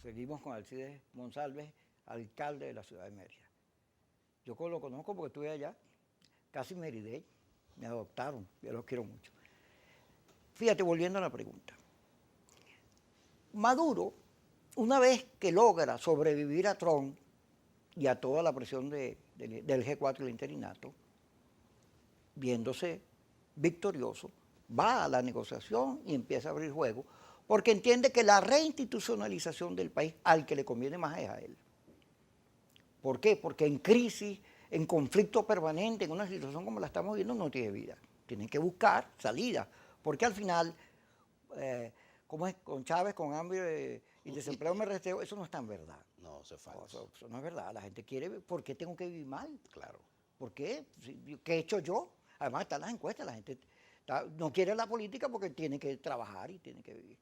Seguimos con Alcides Monsalves, alcalde de la ciudad de Mérida. Yo lo conozco porque estuve allá, casi me heredé, me adoptaron, yo los quiero mucho. Fíjate, volviendo a la pregunta. Maduro, una vez que logra sobrevivir a Trump y a toda la presión del G4 y el interinato, viéndose victorioso, va a la negociación y empieza a abrir juego, porque entiende que la reinstitucionalización del país al que le conviene más es a él. ¿Por qué? Porque en crisis, en conflicto permanente, en una situación como la estamos viendo, no tiene vida. Tienen que buscar salida, porque al final, como es con Chávez, con hambre y desempleo me resteo, eso no está en verdad. No, eso es falso. No, eso no es verdad. La gente quiere, ¿por qué tengo que vivir mal? Claro. ¿Por qué? ¿Qué he hecho yo? Además están las encuestas, la gente no quiere la política porque tiene que trabajar y tiene que vivir.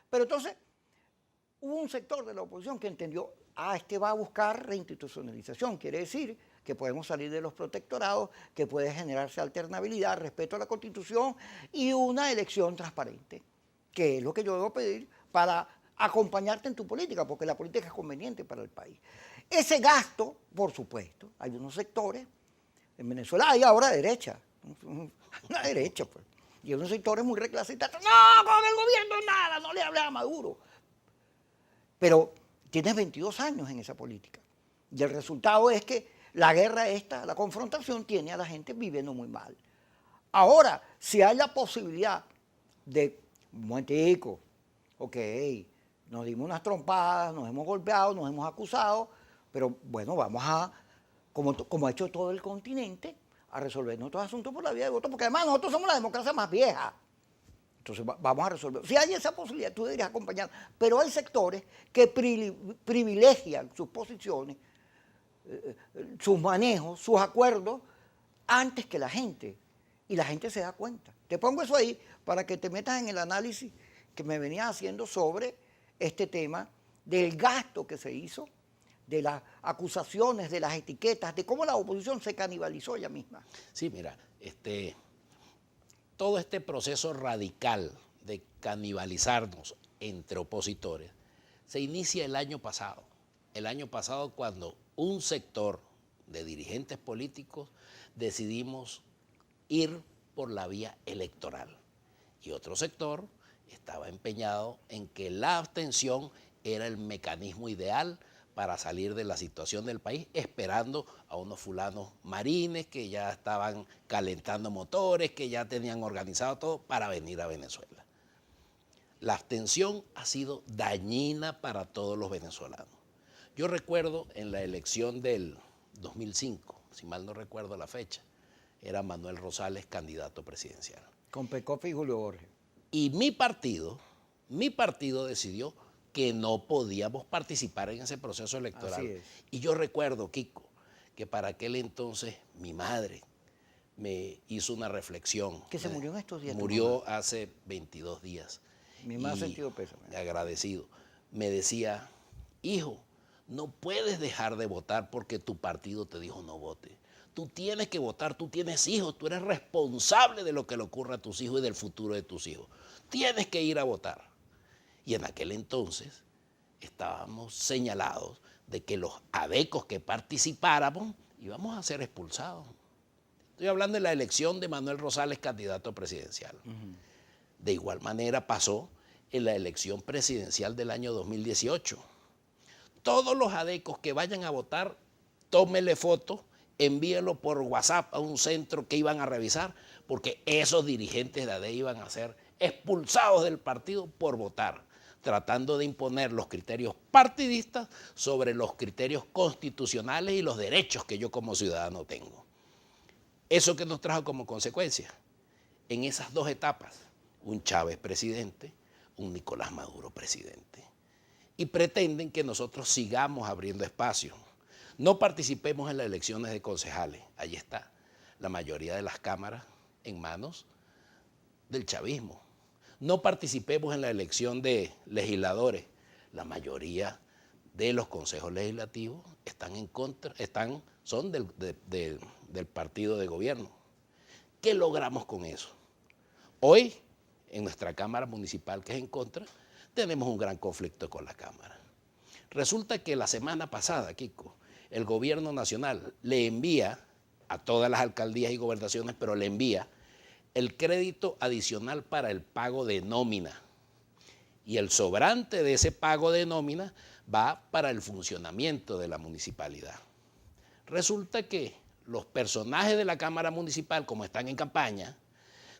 Pero entonces, hubo un sector de la oposición que entendió, este va a buscar reinstitucionalización, quiere decir que podemos salir de los protectorados, que puede generarse alternabilidad, respeto a la Constitución y una elección transparente, que es lo que yo debo pedir para acompañarte en tu política, porque la política es conveniente para el país. Ese gasto, por supuesto, hay unos sectores, en Venezuela hay ahora derecha, una derecha, pues, y hay unos sectores muy reclasicistas, no, con el gobierno nada, no le hable a Maduro. Pero tienes 22 años en esa política. Y el resultado es que la guerra esta, la confrontación, tiene a la gente viviendo muy mal. Ahora, si hay la posibilidad de, un momentico, ok, nos dimos unas trompadas, nos hemos golpeado, nos hemos acusado, pero bueno, vamos a, como ha hecho todo el continente, a resolver nuestros asuntos por la vía de voto, porque además nosotros somos la democracia más vieja. Entonces vamos a resolver. Si hay esa posibilidad, tú deberías acompañar. Pero hay sectores que privilegian sus posiciones, sus manejos, sus acuerdos, antes que la gente. Y la gente se da cuenta. Te pongo eso ahí para que te metas en el análisis que me venías haciendo sobre este tema del gasto que se hizo, de las acusaciones, de las etiquetas, de cómo la oposición se canibalizó ella misma. Sí, mira, todo este proceso radical de canibalizarnos entre opositores se inicia el año pasado. El año pasado cuando un sector de dirigentes políticos decidimos ir por la vía electoral y otro sector estaba empeñado en que la abstención era el mecanismo ideal para salir de la situación del país, esperando a unos fulanos marines que ya estaban calentando motores, que ya tenían organizado todo para venir a Venezuela. La abstención ha sido dañina para todos los venezolanos. Yo recuerdo en la elección del 2005, si mal no recuerdo la fecha, era Manuel Rosales candidato presidencial. Con Pecoff y Julio Borges. Y mi partido decidió que no podíamos participar en ese proceso electoral. Así es. Y yo recuerdo, Kiko, que para aquel entonces mi madre me hizo una reflexión. Que se murió en estos días. Murió hace 22 días. Mi más sentido pésame. Agradecido. Me decía, hijo, no puedes dejar de votar porque tu partido te dijo no vote. Tú tienes que votar, tú tienes hijos, tú eres responsable de lo que le ocurra a tus hijos y del futuro de tus hijos. Tienes que ir a votar. Y en aquel entonces estábamos señalados de que los adecos que participáramos íbamos a ser expulsados. Estoy hablando de la elección de Manuel Rosales candidato presidencial. De igual manera pasó en la elección presidencial del año 2018. Todos los adecos que vayan a votar, tómele foto, envíelo por WhatsApp a un centro que iban a revisar, porque esos dirigentes de ADE iban a ser expulsados del partido por votar, tratando de imponer los criterios partidistas sobre los criterios constitucionales y los derechos que yo como ciudadano tengo. ¿Eso que nos trajo como consecuencia? En esas dos etapas, un Chávez presidente, un Nicolás Maduro presidente. Y pretenden que nosotros sigamos abriendo espacios. No participemos en las elecciones de concejales. Ahí está la mayoría de las cámaras en manos del chavismo. No participemos en la elección de legisladores. La mayoría de los consejos legislativos están en contra, son del partido de gobierno. ¿Qué logramos con eso? Hoy, en nuestra Cámara Municipal, que es en contra, tenemos un gran conflicto con la Cámara. Resulta que la semana pasada, Kiko, el gobierno nacional le envía a todas las alcaldías y gobernaciones, pero le envía el crédito adicional para el pago de nómina. Y el sobrante de ese pago de nómina va para el funcionamiento de la municipalidad. Resulta que los personajes de la Cámara Municipal, como están en campaña,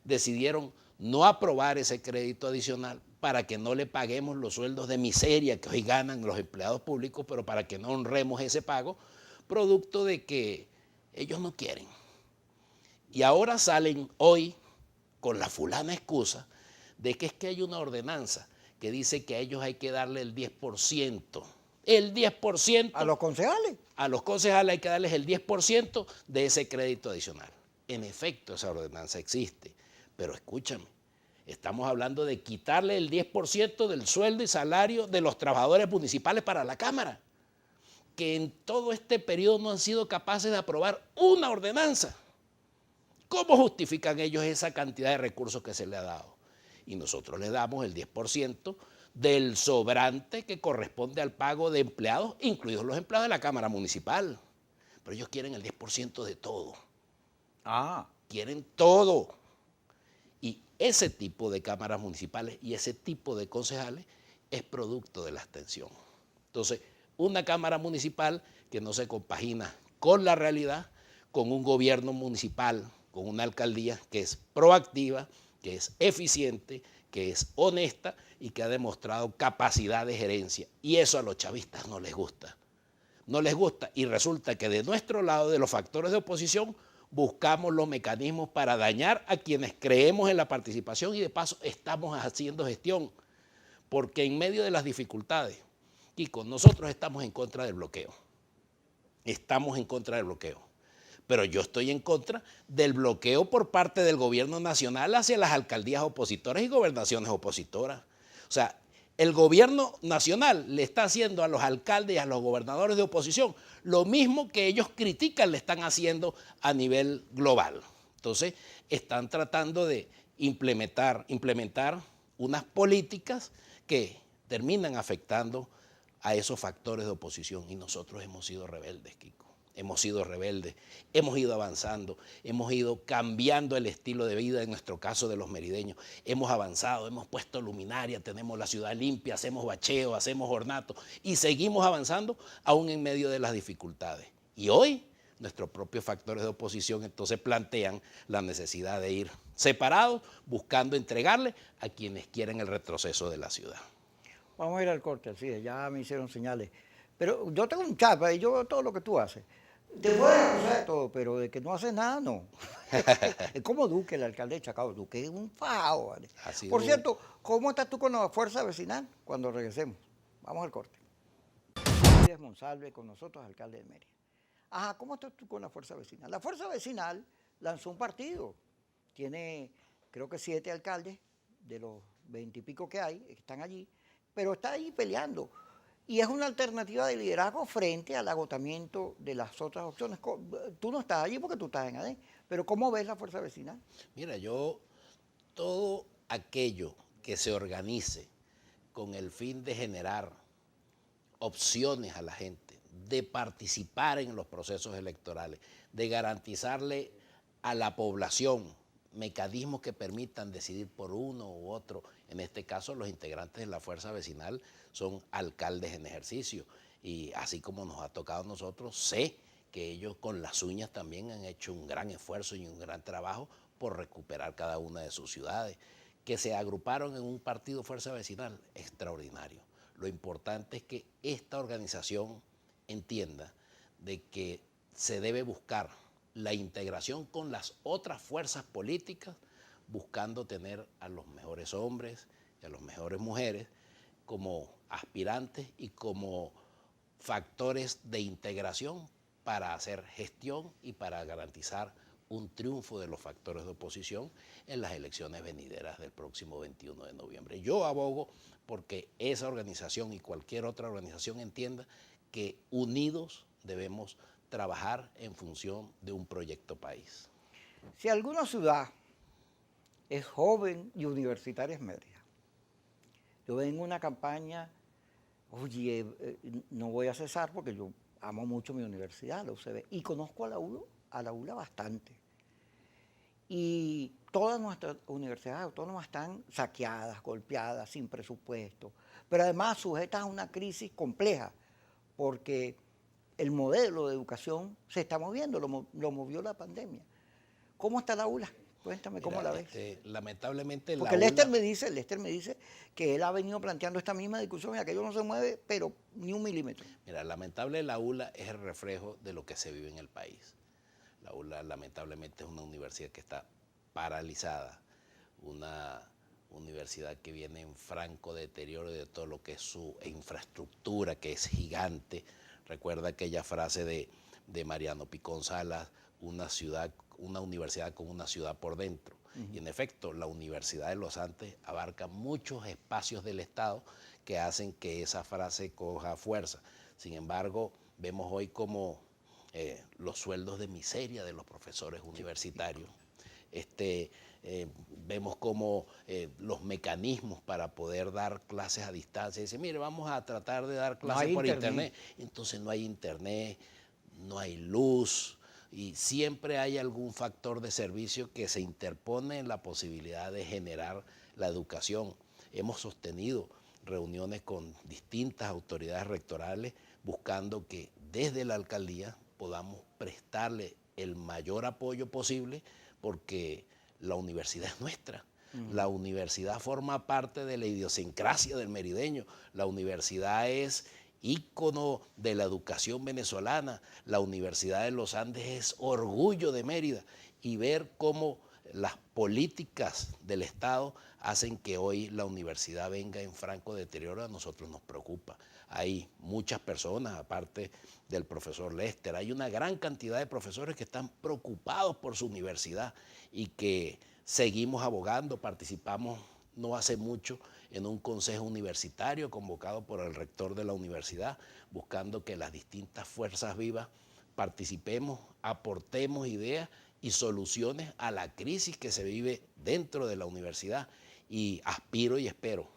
decidieron no aprobar ese crédito adicional para que no le paguemos los sueldos de miseria que hoy ganan los empleados públicos, pero para que no honremos ese pago, producto de que ellos no quieren. Y ahora salen hoy con la fulana excusa de que es que hay una ordenanza que dice que a ellos hay que darle el 10%. El 10%. ¿A los concejales? A los concejales hay que darles el 10% de ese crédito adicional. En efecto, esa ordenanza existe. Pero escúchame, estamos hablando de quitarle el 10% del sueldo y salario de los trabajadores municipales para la Cámara, que en todo este periodo no han sido capaces de aprobar una ordenanza. ¿Cómo justifican ellos esa cantidad de recursos que se le ha dado? Y nosotros le damos el 10% del sobrante que corresponde al pago de empleados, incluidos los empleados de la Cámara Municipal. Pero ellos quieren el 10% de todo. Quieren todo. Y ese tipo de cámaras municipales y ese tipo de concejales es producto de la abstención. Entonces, una Cámara Municipal que no se compagina con la realidad, con un gobierno municipal, con una alcaldía que es proactiva, que es eficiente, que es honesta y que ha demostrado capacidad de gerencia. Y eso a los chavistas no les gusta. No les gusta y resulta que de nuestro lado, de los factores de oposición, buscamos los mecanismos para dañar a quienes creemos en la participación y de paso estamos haciendo gestión. Porque en medio de las dificultades, Kiko, nosotros estamos en contra del bloqueo. Estamos en contra del bloqueo. Pero yo estoy en contra del bloqueo por parte del gobierno nacional hacia las alcaldías opositoras y gobernaciones opositoras. O sea, el gobierno nacional le está haciendo a los alcaldes y a los gobernadores de oposición lo mismo que ellos critican le están haciendo a nivel global. Entonces, están tratando de implementar unas políticas que terminan afectando a esos factores de oposición. Y nosotros hemos sido rebeldes, Kiko. Hemos sido rebeldes, hemos ido avanzando, hemos ido cambiando el estilo de vida, en nuestro caso de los merideños. Hemos avanzado, hemos puesto luminaria, tenemos la ciudad limpia, hacemos bacheo, hacemos ornato y seguimos avanzando aún en medio de las dificultades. Y hoy nuestros propios factores de oposición entonces plantean la necesidad de ir separados, buscando entregarle a quienes quieren el retroceso de la ciudad. Vamos a ir al corte, así es, ya me hicieron señales. Pero yo tengo un chapa y yo veo todo lo que tú haces. Te puedes acusar de todo, pero de que no haces nada, no. Es como Duque, el alcalde de Chacao. Duque es un fao, ¿vale? Por cierto, ¿cómo estás tú con la fuerza vecinal cuando regresemos? Vamos al corte. Luis Monsalve con nosotros, alcalde de Mérida. Ajá, ¿cómo estás tú con la fuerza vecinal? La fuerza vecinal lanzó un partido. Tiene, creo que 7 alcaldes de los 20 y pico que hay, que están allí, pero está ahí peleando. Y es una alternativa de liderazgo frente al agotamiento de las otras opciones. Tú no estás allí porque tú estás en ADE, pero ¿cómo ves la fuerza vecinal? Mira, todo aquello que se organice con el fin de generar opciones a la gente, de participar en los procesos electorales, de garantizarle a la población mecanismos que permitan decidir por uno u otro. En este caso, los integrantes de la fuerza vecinal son alcaldes en ejercicio y así como nos ha tocado a nosotros, sé que ellos con las uñas también han hecho un gran esfuerzo y un gran trabajo por recuperar cada una de sus ciudades, que se agruparon en un partido fuerza vecinal extraordinario. Lo importante es que esta organización entienda de que se debe buscar la integración con las otras fuerzas políticas, buscando tener a los mejores hombres y a las mejores mujeres como aspirantes y como factores de integración para hacer gestión y para garantizar un triunfo de los factores de oposición en las elecciones venideras del próximo 21 de noviembre. Yo abogo porque esa organización y cualquier otra organización entienda que unidos debemos trabajar en función de un proyecto país. Si alguna ciudad es joven y universitaria es Mérida. Yo vengo en una campaña Oye, no voy a cesar porque yo amo mucho mi universidad, la UCB, y conozco a la ULA bastante. Y todas nuestras universidades autónomas están saqueadas, golpeadas, sin presupuesto, pero además sujetas a una crisis compleja, porque el modelo de educación se está moviendo, lo movió la pandemia. ¿Cómo está la ULA? Cuéntame cómo Mira, la ves. lamentablemente Porque la Lester ULA, Lester me dice que él ha venido planteando esta misma discusión y aquello no se mueve, pero ni un milímetro. mira, lamentable la ULA es el reflejo de lo que se vive en el país. La ULA lamentablemente es una universidad que está paralizada, una universidad que viene en franco deterioro de todo lo que es su infraestructura, que es gigante. Recuerda aquella frase de Mariano Picón Salas, una universidad con una ciudad por dentro. Y en efecto, la Universidad de los Andes abarca muchos espacios del Estado que hacen que esa frase coja fuerza. Sin embargo, vemos hoy como los sueldos de miseria de los profesores universitarios. Vemos como los mecanismos para poder dar clases a distancia. Dice, mire, vamos a tratar de dar clases por internet. Entonces no hay internet, no hay luz y siempre hay algún factor de servicio que se interpone en la posibilidad de generar la educación. Hemos sostenido reuniones con distintas autoridades rectorales buscando que desde la alcaldía podamos prestarle el mayor apoyo posible porque la universidad es nuestra. La universidad forma parte de la idiosincrasia del merideño. La universidad es ícono de la educación venezolana. La Universidad de los Andes es orgullo de Mérida. Y ver cómo las políticas del Estado hacen que hoy la universidad venga en franco deterioro a nosotros nos preocupa. Hay muchas personas, aparte del profesor Lester, hay una gran cantidad de profesores que están preocupados por su universidad y que seguimos abogando, participamos no hace mucho en un consejo universitario convocado por el rector de la universidad, buscando que las distintas fuerzas vivas participemos, aportemos ideas y soluciones a la crisis que se vive dentro de la universidad. Y aspiro y espero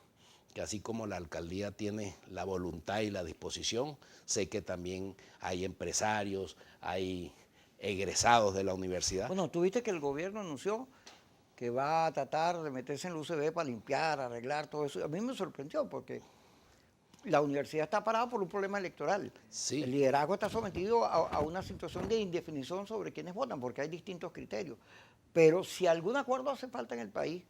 que así como la alcaldía tiene la voluntad y la disposición, sé que también hay empresarios, hay egresados de la universidad. Bueno, tú viste que el gobierno anunció que va a tratar de meterse en la UCB para limpiar, arreglar todo eso. A mí me sorprendió porque la universidad está parada por un problema electoral. Sí. El liderazgo está sometido a una situación de indefinición sobre quiénes votan, porque hay distintos criterios. Pero si algún acuerdo hace falta en el país,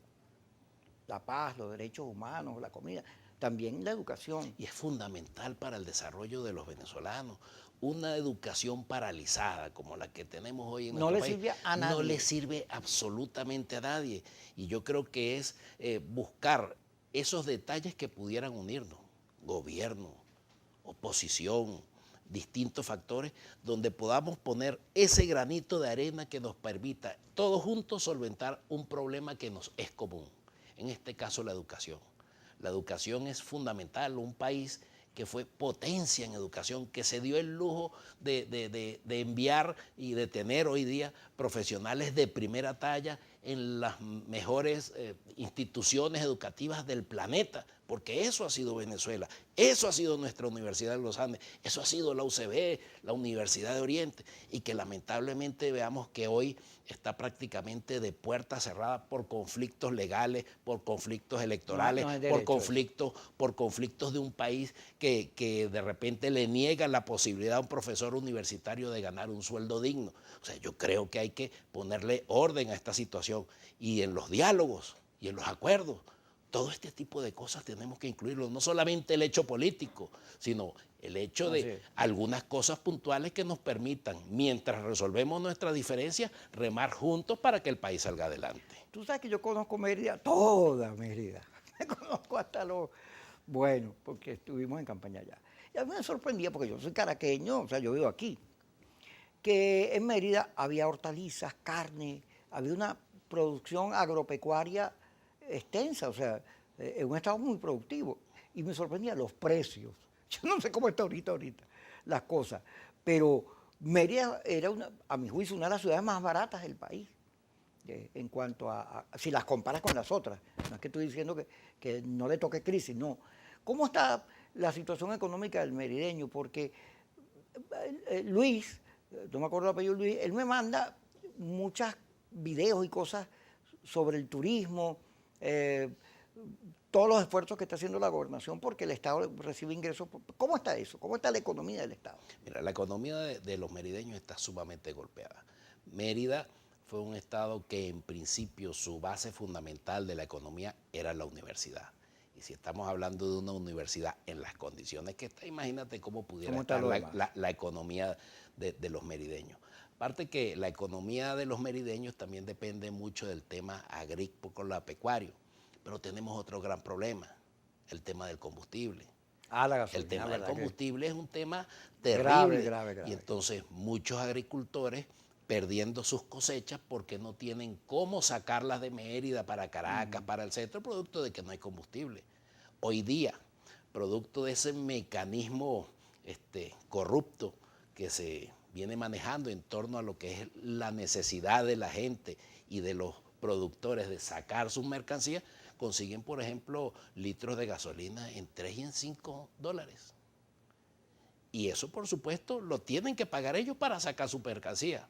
la paz, los derechos humanos, la comida, también la educación. Y es fundamental para el desarrollo de los venezolanos. Una educación paralizada como la que tenemos hoy en nuestro país No le sirve a nadie. no le sirve absolutamente a nadie. Y yo creo que es buscar esos detalles que pudieran unirnos, gobierno, oposición, distintos factores, donde podamos poner ese granito de arena que nos permita todos juntos solventar un problema que nos es común. En este caso, la educación. La educación es fundamental. Un país que fue potencia en educación, que se dio el lujo de enviar y de tener hoy día profesionales de primera talla en las mejores instituciones educativas del planeta, porque eso ha sido Venezuela, eso ha sido nuestra Universidad de los Andes, eso ha sido la UCB, la Universidad de Oriente, y que lamentablemente veamos que hoy está prácticamente de puerta cerrada por conflictos legales, por conflictos electorales, por conflictos de un país que de repente le niega la posibilidad a un profesor universitario de ganar un sueldo digno. O sea, yo creo que hay que ponerle orden a esta situación y en los diálogos y en los acuerdos. Todo este tipo de cosas tenemos que incluirlo, no solamente el hecho político, sino el hecho de algunas cosas puntuales que nos permitan, mientras resolvemos nuestras diferencias, remar juntos para que el país salga adelante. Tú sabes que yo conozco Mérida, toda Mérida. Me conozco hasta los... Bueno, porque estuvimos en campaña allá. Y a mí me sorprendía, porque yo soy caraqueño, o sea, yo vivo aquí, que en Mérida había hortalizas, carne, había una producción agropecuaria extensa, o sea, en un estado muy productivo. Y me sorprendía los precios. Yo no sé cómo está ahorita las cosas, pero Mérida era, a mi juicio, una de las ciudades más baratas del país, en cuanto si las comparas con las otras. No es que estoy diciendo que no le toque crisis, no. ¿Cómo está la situación económica del merideño, porque Luis, no me acuerdo el apellido Luis, él me manda muchos videos y cosas sobre el turismo, todos los esfuerzos que está haciendo la gobernación porque el Estado recibe ingresos. ¿Cómo está eso? ¿Cómo está la economía del Estado? Mira, la economía de los merideños está sumamente golpeada. Mérida fue un estado que en principio su base fundamental de la economía era la universidad. Y si estamos hablando de una universidad en las condiciones que está, imagínate cómo pudiera estar la economía de los merideños. Aparte que la economía de los merideños también depende mucho del tema agrícola pecuario, pero tenemos otro gran problema, el tema del combustible. La gasolina. El tema del combustible es un tema terrible. Grave. Y entonces muchos agricultores perdiendo sus cosechas porque no tienen cómo sacarlas de Mérida para Caracas, para el centro, producto de que no hay combustible. Hoy día, producto de ese mecanismo corrupto que se viene manejando en torno a lo que es la necesidad de la gente y de los productores de sacar sus mercancías, consiguen, por ejemplo, litros de gasolina en 3 y en 5 dólares. Y eso, por supuesto, lo tienen que pagar ellos para sacar su mercancía.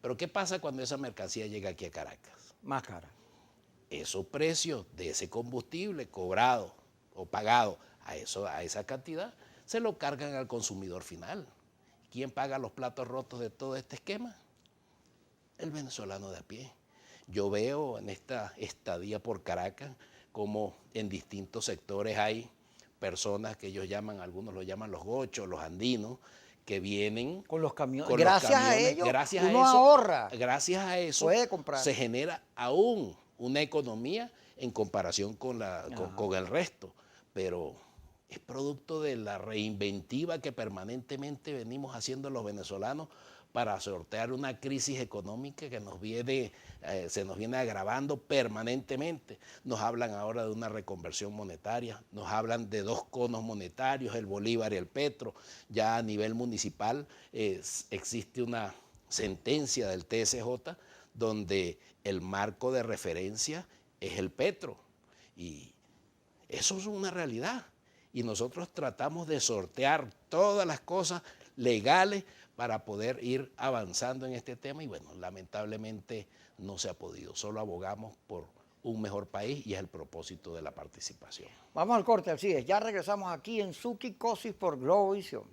Pero ¿qué pasa cuando esa mercancía llega aquí a Caracas? Más cara. Esos precios de ese combustible cobrado o pagado a esa cantidad se lo cargan al consumidor final. ¿Quién paga los platos rotos de todo este esquema? El venezolano de a pie. Yo veo en esta estadía por Caracas como en distintos sectores hay personas que ellos llaman, algunos lo llaman los gochos, los andinos, que vienen con los camiones. Gracias a ellos, gracias uno a eso, ahorra. Gracias a eso puede comprar. Se genera aún una economía en comparación con el resto. Pero es producto de la reinventiva que permanentemente venimos haciendo los venezolanos para sortear una crisis económica que se nos viene agravando permanentemente. Nos hablan ahora de una reconversión monetaria, nos hablan de 2 conos monetarios, el bolívar y el petro. Ya a nivel municipal existe una sentencia del TSJ donde el marco de referencia es el petro. Y eso es una realidad. Y nosotros tratamos de sortear todas las cosas legales para poder ir avanzando en este tema y bueno, lamentablemente no se ha podido. Solo abogamos por un mejor país y es el propósito de la participación. Vamos al corte, así es. Ya regresamos aquí en Suki Cosis por Globovisión.